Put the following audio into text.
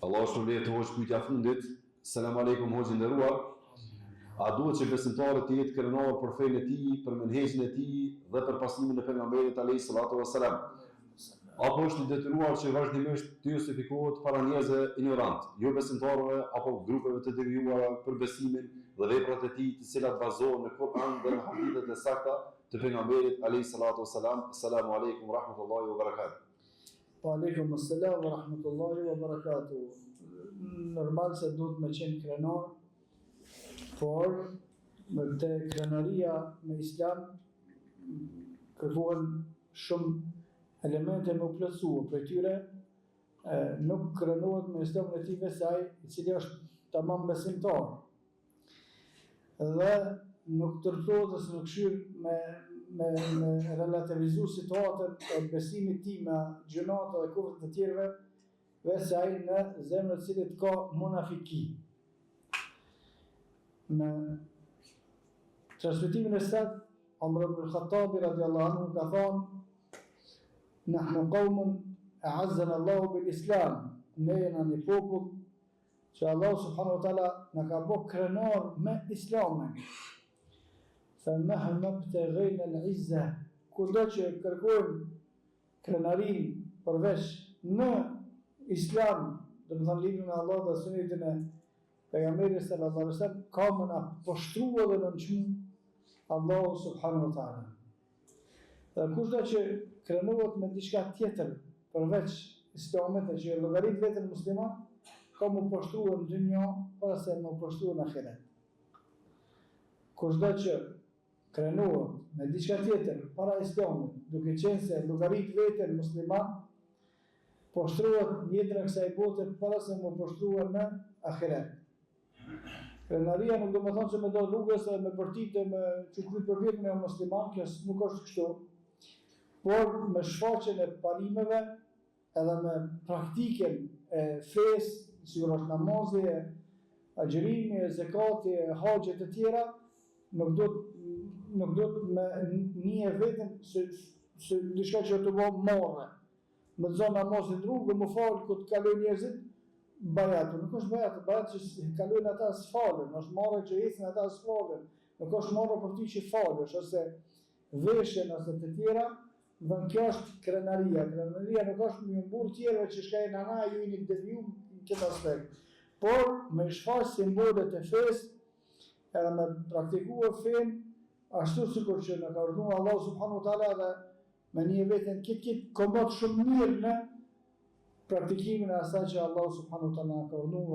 Allah shpërblet të hoqë pyetja fundit. Selam aleikum hoqë nderuar. A duhet që besimtarët të jetë krenar për fenë e tij, për menhexhin e tij dhe për pasimin e pejgamberit alayhis salatu wassalam? Apo është i detyruar që vazhdimisht të justifikohet para njerëzve ignorant, jo besimtarëve apo grupeve të devijuara për besimin dhe veprat e tij, të cilat bazohen në Kur'an dhe në hadithet e sakta të pejgamberit alayhis salatu wassalam? Assalamu alaikum wa rahmatullahi wa barakatuh. Wa alaikum assalam wa rahmatullahi wa barakatuh. Normal se duhet me qenë krenar, por me të krenaria me islam kërkohen shumë elemente me u plotësua, për tyre nuk krenohet me islamin e tij vesaj, i cili është tamam besimtar. Dhe nuk tërtohet ose nuk shyr me relativizu situatën e besimit tij me gjunat dhe kufrit të tjerëve, vesaj në zemrën e cilit ka munafiki. Në transmetimin e sakt, Umar ibn al-Khattabi radiallahu anhu ka thonë: "Nahnu qawmun a'azzana Allahu bil Islam." Ne jena një popull që Allah subhanahu wa taala na ka bërë krenar me Islamin. Fa mahma btaghayna al-'izza, kudo që kërkojmë krenarin përveç në Islam, do të thonë librin e Allahut dhe sunetin e pejgamberit sallallahu alaihi wasallam, ka më na poshtruar dhe nënçmu Allahu subhanahu wa taala. Dhe kushdo që krenohet me diçka tjetër përveç Islamit që e llogarit veten musliman, ka më poshtruar në dynjë para se më poshtruar në ahiret. Kushdo që krenohet me diçka tjetër para Islamit, duke qenë se llogarit veten musliman, poshtruar në jetën e kësaj bote para se më poshtruar në ahiret. Krenaria nuk do më thonë që me do rrugës e me përtit e me çukryt për vjetën e musliman, kjo nuk është kështu, por me shfaqjen e parimeve edhe me praktiken e fesë, sigurisht namazi, agjërimi, zekati, haxhet e tjera, nuk do të me nije veten se diçka që të bëjë morre. Me të zonë namazin rrugë, më falë ku të kaloj njerëzit, bajatu, nuk është bajatu që kalojnë ata s'falen, është marrë që ecën ata s'falen, nuk është marrë për ty që falësh, ose veshjen ose të tjera, dhe kjo është krenaria. Krenaria nuk është një mburë tjera që shka e nana ju i një deviju në këtë aspekt. Por me shfaq simbolet e fesë, edhe me praktikua fenë, ashtu sikur që në ka urdhëruar Allah subhanahu wa taala dhe me një veten këtë kombat shumë mirë në praktikimin e asaj që Allah subhanahu wa taala ka urdhëruar.